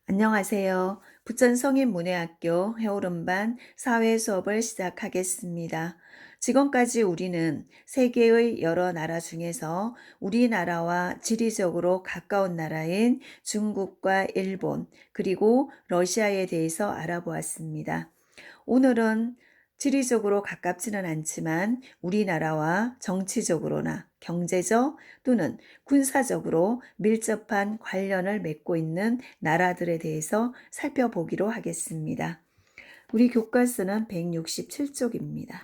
안녕하세요. 부천 성인문예학교 해오름반 사회 수업을 시작하겠습니다. 지금까지 우리는 세계의 여러 나라 중에서 우리나라와 지리적으로 가까운 나라인 중국과 일본, 그리고 러시아에 대해서 알아보았습니다. 오늘은 지리적으로 가깝지는 않지만 우리나라와 정치적으로나 경제적 또는 군사적으로 밀접한 관련을 맺고 있는 나라들에 대해서 살펴보기로 하겠습니다. 우리 교과서는 167쪽입니다.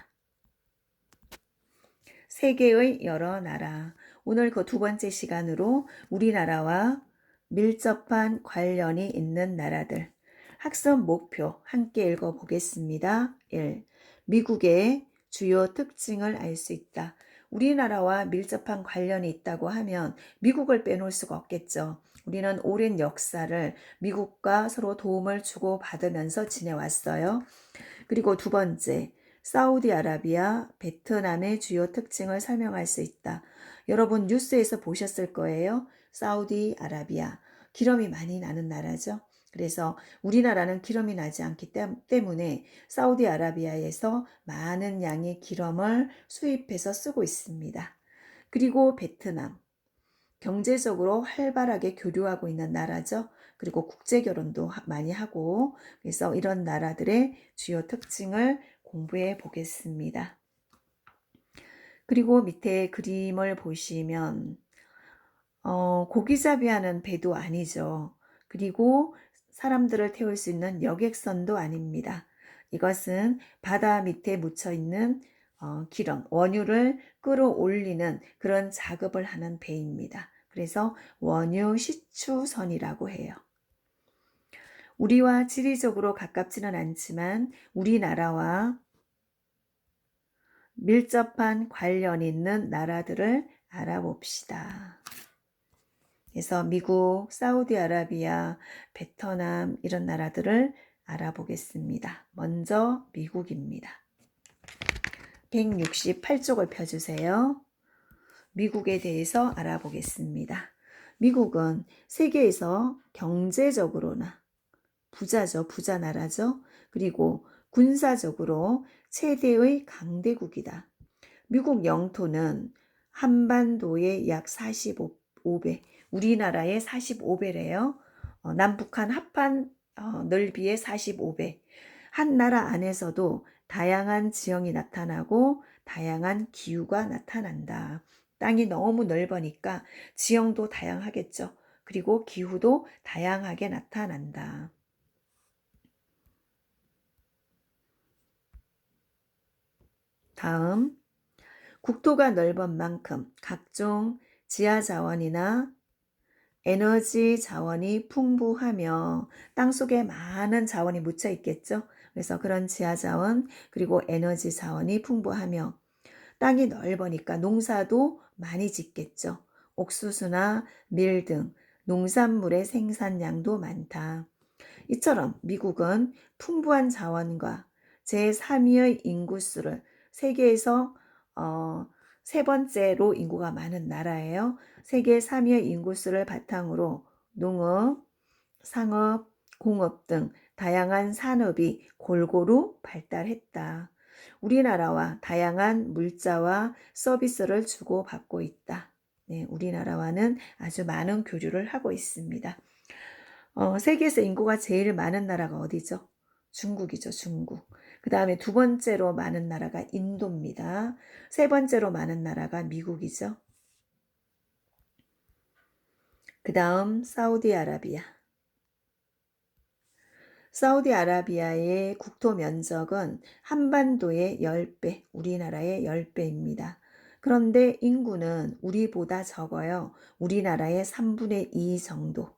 세계의 여러 나라. 오늘 그 두 번째 시간으로 우리나라와 밀접한 관련이 있는 나라들. 학습 목표 함께 읽어보겠습니다. 1. 미국의 주요 특징을 알 수 있다. 우리나라와 밀접한 관련이 있다고 하면 미국을 빼놓을 수가 없겠죠. 우리는 오랜 역사를 미국과 서로 도움을 주고받으면서 지내왔어요. 그리고 두 번째, 사우디아라비아, 베트남의 주요 특징을 설명할 수 있다. 여러분 뉴스에서 보셨을 거예요. 사우디아라비아, 기름이 많이 나는 나라죠. 그래서 우리나라는 기름이 나지 않기 때문에 사우디아라비아에서 많은 양의 기름을 수입해서 쓰고 있습니다. 그리고 베트남, 경제적으로 활발하게 교류하고 있는 나라죠. 그리고 국제 결혼도 많이 하고, 그래서 이런 나라들의 주요 특징을 공부해 보겠습니다. 그리고 밑에 그림을 보시면 고기잡이하는 배도 아니죠. 그리고 사람들을 태울 수 있는 여객선도 아닙니다. 이것은 바다 밑에 묻혀 있는 기름, 원유를 끌어올리는 그런 작업을 하는 배입니다. 그래서 원유 시추선이라고 해요. 우리와 지리적으로 가깝지는 않지만 우리나라와 밀접한 관련이 있는 나라들을 알아봅시다. 그래서 미국, 사우디아라비아, 베트남 이런 나라들을 알아보겠습니다. 먼저 미국입니다. 168쪽을 펴주세요. 미국에 대해서 알아보겠습니다. 미국은 세계에서 경제적으로나 부자죠. 부자 나라죠. 그리고 군사적으로 최대의 강대국이다. 미국 영토는 한반도의 약 45배, 우리나라의 45배래요. 남북한 합한 넓이의 45배. 한 나라 안에서도 다양한 지형이 나타나고 다양한 기후가 나타난다. 땅이 너무 넓으니까 지형도 다양하겠죠. 그리고 기후도 다양하게 나타난다. 다음, 국토가 넓은 만큼 각종 지하 자원이나 에너지 자원이 풍부하며 땅속에 많은 자원이 묻혀 있겠죠. 그래서 그런 지하 자원 그리고 에너지 자원이 풍부하며 땅이 넓으니까 농사도 많이 짓겠죠. 옥수수나 밀 등 농산물의 생산량도 많다. 이처럼 미국은 풍부한 자원과 제3위의 인구수를 세계에서 세 번째로 인구가 많은 나라예요. 세계 3위의 인구수를 바탕으로 농업, 상업, 공업 등 다양한 산업이 골고루 발달했다. 우리나라와 다양한 물자와 서비스를 주고받고 있다. 네, 우리나라와는 아주 많은 교류를 하고 있습니다. 세계에서 인구가 제일 많은 나라가 어디죠? 중국이죠, 중국. 그 다음에 두 번째로 많은 나라가 인도입니다. 세 번째로 많은 나라가 미국이죠. 그 다음 사우디아라비아. 사우디아라비아의 국토 면적은 한반도의 10배, 우리나라의 10배입니다. 그런데 인구는 우리보다 적어요. 우리나라의 3분의 2 정도.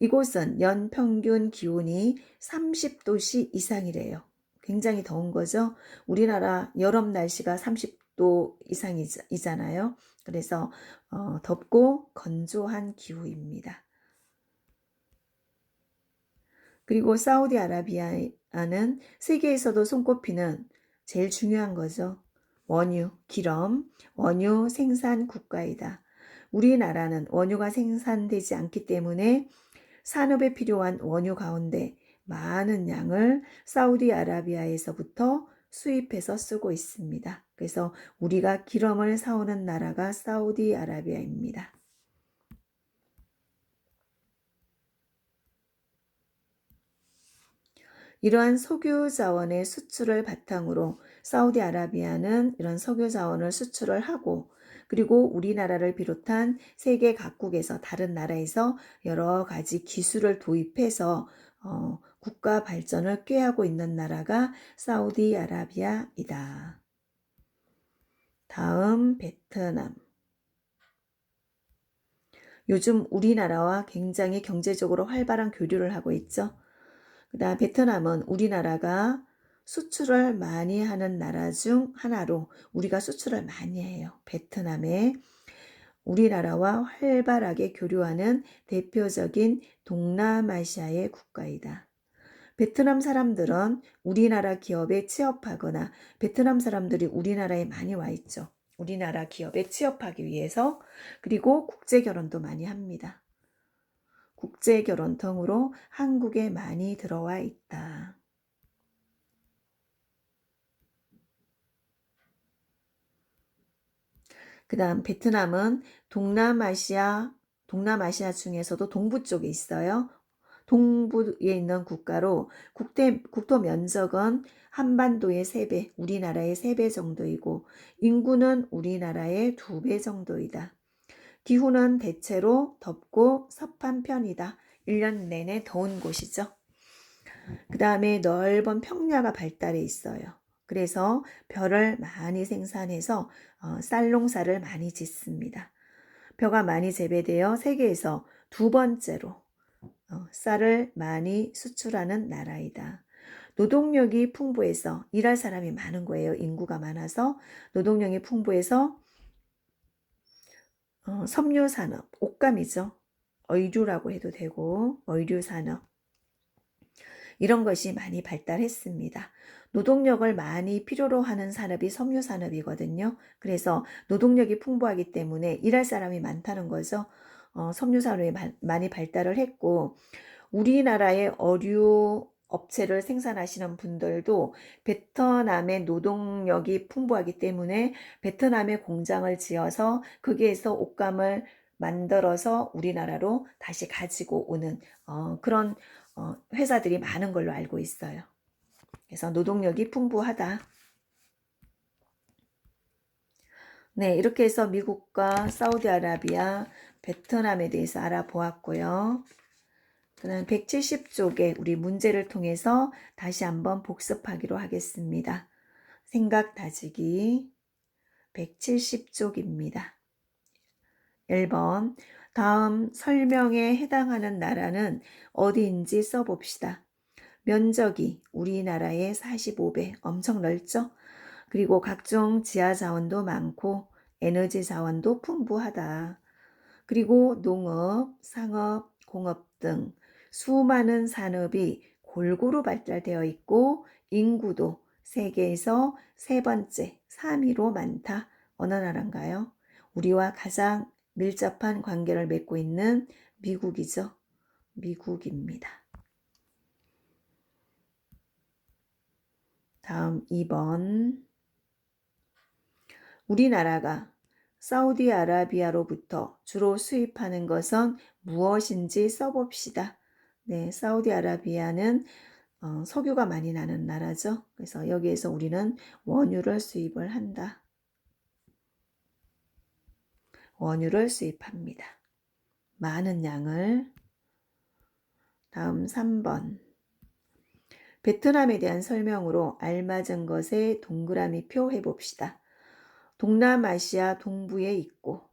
이곳은 연평균 기온이 30도씨 이상이래요. 굉장히 더운 거죠. 우리나라 여름 날씨가 30도 이상이잖아요. 그래서 덥고 건조한 기후입니다. 그리고 사우디아라비아는 세계에서도 손꼽히는 제일 중요한 거죠. 원유, 기름, 원유 생산 국가이다. 우리나라는 원유가 생산되지 않기 때문에 산업에 필요한 원유 가운데 많은 양을 사우디아라비아에서부터 수입해서 쓰고 있습니다. 그래서 우리가 기름을 사오는 나라가 사우디아라비아입니다. 이러한 석유 자원의 수출을 바탕으로 사우디아라비아는 이런 석유 자원을 수출을 하고, 그리고 우리나라를 비롯한 세계 각국에서 다른 나라에서 여러 가지 기술을 도입해서 국가 발전을 꾀하고 있는 나라가 사우디아라비아이다. 다음 베트남. 요즘 우리나라와 굉장히 경제적으로 활발한 교류를 하고 있죠. 그다음 베트남은 우리나라가 수출을 많이 하는 나라 중 하나로 우리가 수출을 많이 해요. 베트남에 우리나라와 활발하게 교류하는 대표적인 동남아시아의 국가이다. 베트남 사람들은 우리나라 기업에 취업하거나 베트남 사람들이 우리나라에 많이 와 있죠. 우리나라 기업에 취업하기 위해서. 그리고 국제 결혼도 많이 합니다. 국제 결혼 등으로 한국에 많이 들어와 있다. 그 다음 베트남은 동남아시아 중에서도 동부 쪽에 있어요. 동부에 있는 국가로 국토 면적은 한반도의 3배, 우리나라의 3배 정도이고 인구는 우리나라의 2배 정도이다. 기후는 대체로 덥고 습한 편이다. 1년 내내 더운 곳이죠. 그 다음에 넓은 평야가 발달해 있어요. 그래서 벼를 많이 생산해서 쌀 농사를 많이 짓습니다. 벼가 많이 재배되어 세계에서 2번째로 쌀을 많이 수출하는 나라이다. 노동력이 풍부해서 일할 사람이 많은 거예요. 인구가 많아서 노동력이 풍부해서 섬유산업, 옷감이죠. 의류라고 해도 되고 의류산업 이런 것이 많이 발달했습니다. 노동력을 많이 필요로 하는 산업이 섬유산업이거든요. 그래서 노동력이 풍부하기 때문에 일할 사람이 많다는 거죠. 섬유산업이 많이 발달을 했고 우리나라의 어류 업체를 생산하시는 분들도 베트남의 노동력이 풍부하기 때문에 베트남에 공장을 지어서 거기에서 옷감을 만들어서 우리나라로 다시 가지고 오는 그런 회사들이 많은 걸로 알고 있어요. 그래서 노동력이 풍부하다. 네, 이렇게 해서 미국과 사우디아라비아, 베트남에 대해서 알아보았고요. 그다음 170쪽에 우리 문제를 통해서 다시 한번 복습하기로 하겠습니다. 생각 다지기 170쪽입니다. 1번 다음 설명에 해당하는 나라는 어디인지 써봅시다. 면적이 우리나라의 45배, 엄청 넓죠? 그리고 각종 지하 자원도 많고 에너지 자원도 풍부하다. 그리고 농업, 상업, 공업 등 수많은 산업이 골고루 발달되어 있고 인구도 세계에서 3번째, 3위로 많다. 어느 나라인가요? 우리와 가장 밀접한 관계를 맺고 있는 미국이죠. 미국입니다. 다음 2번. 우리나라가 사우디아라비아로부터 주로 수입하는 것은 무엇인지 써봅시다. 네, 사우디아라비아는 석유가 많이 나는 나라죠. 그래서 여기에서 우리는 원유를 수입을 한다. 원유를 수입합니다. 많은 양을. 다음 3번. 베트남에 대한 설명으로 알맞은 것에 동그라미 표 해봅시다. 동남아시아 동부에 있죠.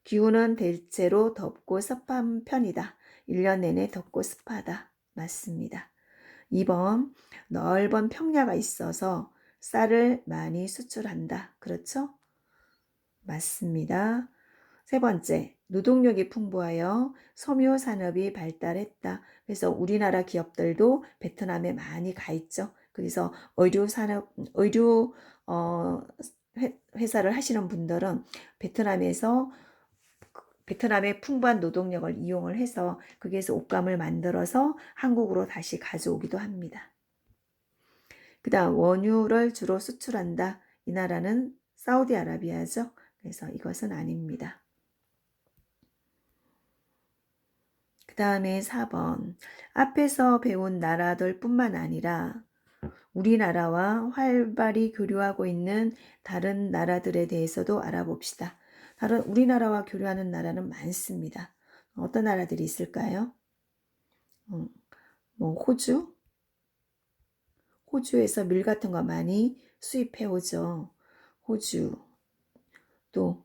기후는 대체로 덥고 습한 편이다. 1년 내내 덥고 습하다. 맞습니다. 2번, 넓은 평야가 있어서 쌀을 많이 수출한다. 그렇죠? 맞습니다. 3번째, 노동력이 풍부하여 섬유 산업이 발달했다. 그래서 우리나라 기업들도 베트남에 많이 가 있죠. 그래서 의류 회사를 하시는 분들은 베트남에서 베트남의 풍부한 노동력을 이용을 해서 거기에서 옷감을 만들어서 한국으로 다시 가져오기도 합니다. 그 다음 원유를 주로 수출한다. 이 나라는 사우디아라비아죠. 그래서 이것은 아닙니다. 그 다음에 4번. 앞에서 배운 나라들 뿐만 아니라 우리나라와 활발히 교류하고 있는 다른 나라들에 대해서도 알아봅시다. 다른 우리나라와 교류하는 나라는 많습니다. 어떤 나라들이 있을까요? 뭐 호주? 호주에서 밀 같은 거 많이 수입해 오죠. 호주. 또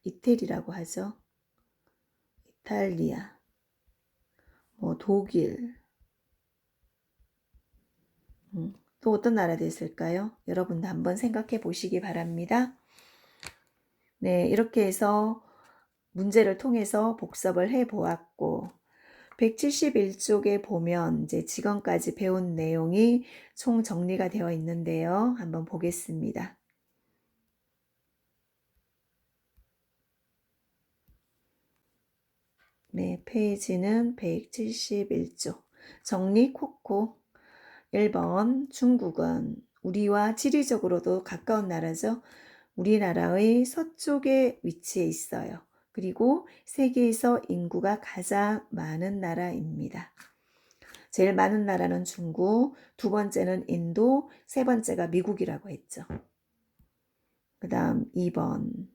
이태리라고 하죠. 이탈리아. 뭐 독일. 또 어떤 나라도 있을까요? 여러분도 한번 생각해 보시기 바랍니다. 네, 이렇게 해서 문제를 통해서 복습을 해 보았고 171쪽에 보면 이제 지금까지 배운 내용이 총 정리가 되어 있는데요. 한번 보겠습니다. 네, 페이지는 171쪽. 정리 코코. 1번 중국은 우리와 지리적으로도 가까운 나라죠. 우리나라의 서쪽에 위치해 있어요. 그리고 세계에서 인구가 가장 많은 나라입니다. 제일 많은 나라는 중국, 두 번째는 인도, 세 번째가 미국이라고 했죠. 그 다음 2번.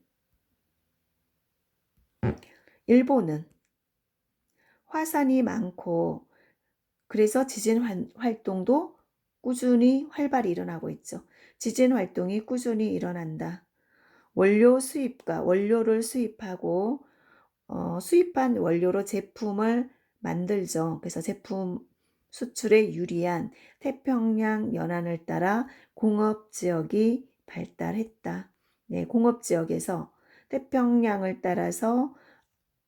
일본은 화산이 많고 그래서 지진 활동도 꾸준히 활발히 일어나고 있죠. 지진 활동이 꾸준히 일어난다. 원료 수입과 원료를 수입하고 수입한 원료로 제품을 만들죠. 그래서 제품 수출에 유리한 태평양 연안을 따라 공업 지역이 발달했다. 네, 공업 지역에서 태평양을 따라서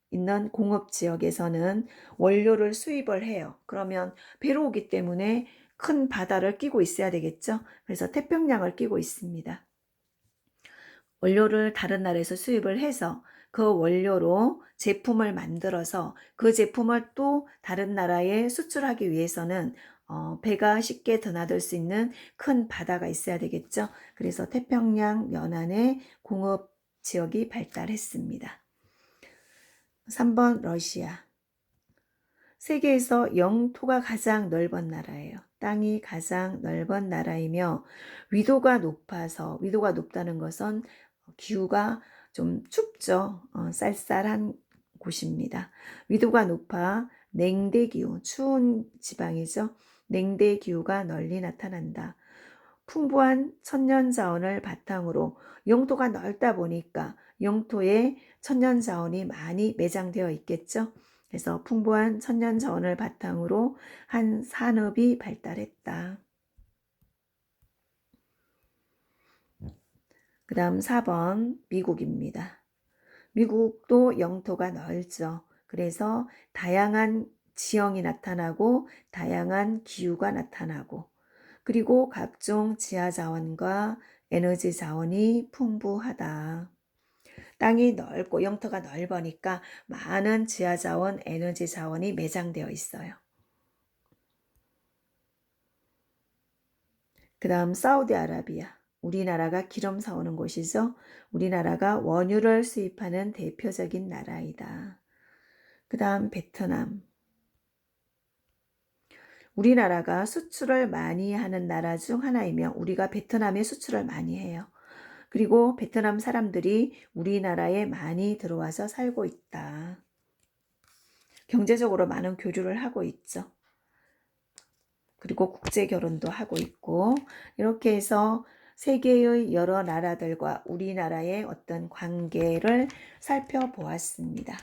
있는 공업 지역에서는 원료를 수입을 해요. 그러면 배로 오기 때문에 큰 바다를 끼고 있어야 되겠죠. 그래서 태평양을 끼고 있습니다. 원료를 다른 나라에서 수입을 해서 그 원료로 제품을 만들어서 그 제품을 또 다른 나라에 수출하기 위해서는 배가 쉽게 드나들 수 있는 큰 바다가 있어야 되겠죠. 그래서 태평양 연안에 공업 지역이 발달했습니다. 3번 러시아. 세계에서 영토가 가장 넓은 나라예요. 땅이 가장 넓은 나라이며 위도가 높다는 것은 기후가 좀 춥죠. 쌀쌀한 곳입니다. 위도가 높아 냉대기후, 추운 지방이죠. 냉대기후가 널리 나타난다. 풍부한 천연자원을 바탕으로 영토가 넓다 보니까 영토에 천연자원이 많이 매장되어 있겠죠. 그래서 풍부한 천연자원을 바탕으로 한 산업이 발달했다. 그 다음 4번 미국입니다. 미국도 영토가 넓죠. 그래서 다양한 지형이 나타나고 다양한 기후가 나타나고 그리고 각종 지하자원과 에너지 자원이 풍부하다. 땅이 넓고 영토가 넓으니까 많은 지하자원, 에너지 자원이 매장되어 있어요. 그 다음 사우디아라비아. 우리나라가 기름 사오는 곳이죠. 우리나라가 원유를 수입하는 대표적인 나라이다. 그 다음 베트남. 우리나라가 수출을 많이 하는 나라 중 하나이며 우리가 베트남에 수출을 많이 해요. 그리고 베트남 사람들이 우리나라에 많이 들어와서 살고 있다. 경제적으로 많은 교류를 하고 있죠. 그리고 국제 결혼도 하고 있고 이렇게 해서 세계의 여러 나라들과 우리나라의 어떤 관계를 살펴보았습니다.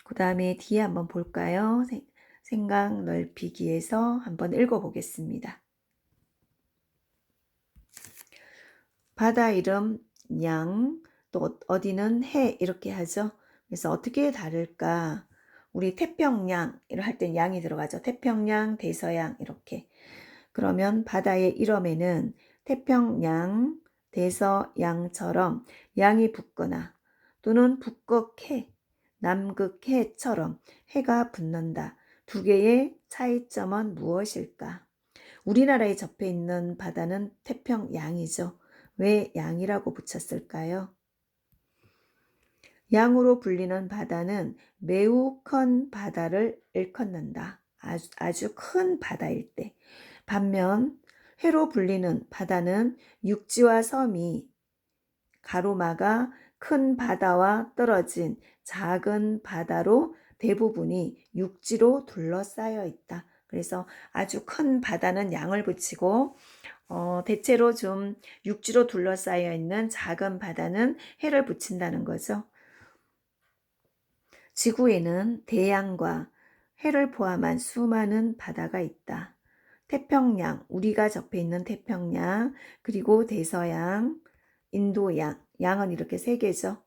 그 다음에 뒤에 한번 볼까요? 생각 넓히기에서 한번 읽어보겠습니다. 바다 이름 양, 또 어디는 해 이렇게 하죠. 그래서 어떻게 다를까? 우리 태평양 할 땐 양이 들어가죠. 태평양, 대서양 이렇게. 그러면 바다의 이름에는 태평양, 대서양처럼 양이 붙거나 또는 북극해, 남극해처럼 해가 붙는다. 두 개의 차이점은 무엇일까? 우리나라에 접해 있는 바다는 태평양이죠. 왜 양이라고 붙였을까요? 양으로 불리는 바다는 매우 큰 바다를 일컫는다. 아주 큰 바다일 때. 반면 해로 불리는 바다는 육지와 섬이 가로막아 큰 바다와 떨어진 작은 바다로 대부분이 육지로 둘러싸여 있다. 그래서 아주 큰 바다는 양을 붙이고 대체로 좀 육지로 둘러싸여 있는 작은 바다는 해를 붙인다는 거죠. 지구에는 대양과 해를 포함한 수많은 바다가 있다. 태평양, 우리가 접해 있는 태평양, 그리고 대서양, 인도양, 양은 이렇게 세 개죠.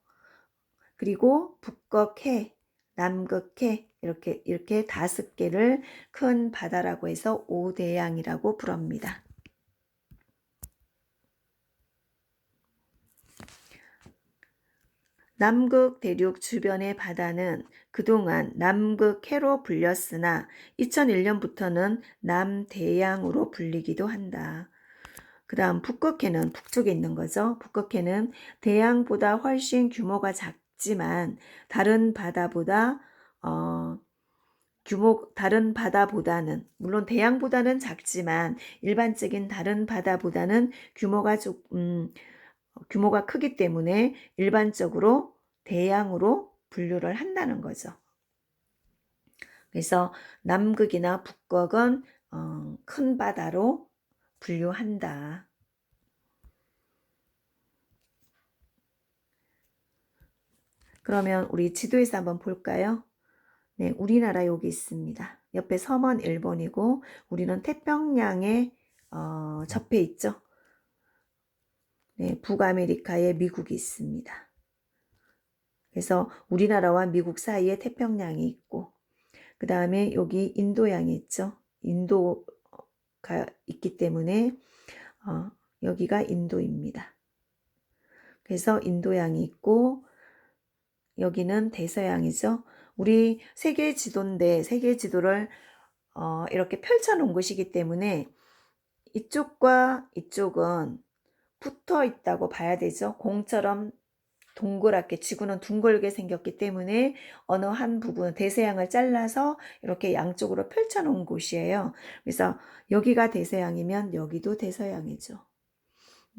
그리고 북극해, 남극해, 이렇게 5개를 큰 바다라고 해서 5대양이라고 부릅니다. 남극 대륙 주변의 바다는 그동안 남극해로 불렸으나 2001년부터는 남대양으로 불리기도 한다. 그 다음 북극해는 북쪽에 있는 거죠. 북극해는 대양보다 훨씬 규모가 작지만 다른 바다보다는 물론 대양보다는 작지만 일반적인 다른 바다보다는 규모가 크기 때문에 일반적으로 대양으로 분류를 한다는 거죠. 그래서 남극이나 북극은 큰 바다로 분류한다. 그러면 우리 지도에서 한번 볼까요? 네, 우리나라 여기 있습니다. 옆에 섬은 일본이고 우리는 태평양에 접해 있죠. 네, 북아메리카에 미국이 있습니다. 그래서 우리나라와 미국 사이에 태평양이 있고 그 다음에 여기 인도양이 있죠. 인도가 있기 때문에 여기가 인도입니다. 그래서 인도양이 있고 여기는 대서양이죠. 우리 세계 지도인데 세계 지도를 이렇게 펼쳐 놓은 것이기 때문에 이쪽과 이쪽은 붙어 있다고 봐야 되죠. 공처럼 동그랗게 지구는 둥글게 생겼기 때문에 어느 한 부분 대서양을 잘라서 이렇게 양쪽으로 펼쳐 놓은 곳이에요. 그래서 여기가 대서양이면 여기도 대서양이죠.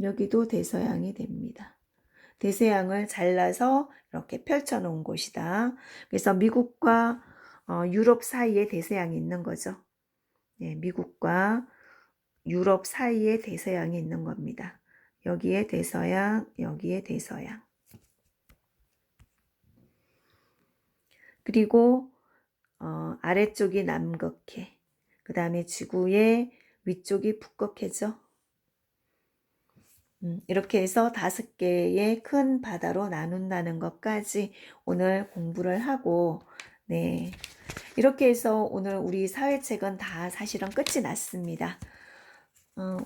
여기도 대서양이 됩니다. 대서양을 잘라서 이렇게 펼쳐 놓은 곳이다. 그래서 미국과 유럽 사이에 대서양이 있는 거죠. 네, 미국과 유럽 사이에 대서양이 있는 겁니다. 여기에 대서양, 여기에 대서양. 그리고 아래쪽이 남극해. 그 다음에 지구의 위쪽이 북극해죠. 이렇게 해서 5개의 큰 바다로 나눈다는 것까지 오늘 공부를 하고, 네. 이렇게 해서 오늘 우리 사회책은 다 사실은 끝이 났습니다.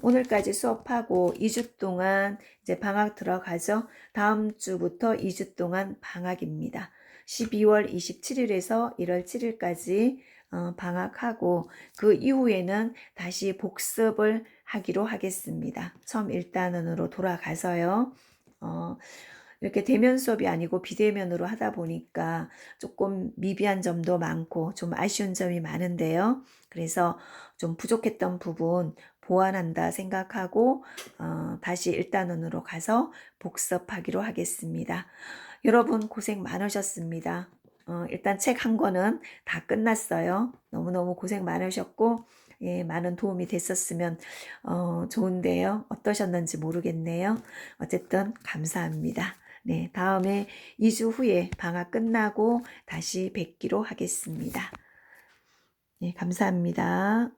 오늘까지 수업하고 2주 동안 이제 방학 들어가죠. 다음 주부터 2주 동안 방학입니다. 12월 27일에서 1월 7일까지 방학하고 그 이후에는 다시 복습을 하기로 하겠습니다. 처음 1단원으로 돌아가서요. 이렇게 대면 수업이 아니고 비대면으로 하다 보니까 조금 미비한 점도 많고 좀 아쉬운 점이 많은데요. 그래서 좀 부족했던 부분 보완한다 생각하고 다시 1단원으로 가서 복습하기로 하겠습니다. 여러분 고생 많으셨습니다. 일단 책 한 권은 다 끝났어요. 너무너무 고생 많으셨고 예, 많은 도움이 됐었으면 좋은데요. 어떠셨는지 모르겠네요. 어쨌든 감사합니다. 네, 다음에 2주 후에 방학 끝나고 다시 뵙기로 하겠습니다. 네, 감사합니다.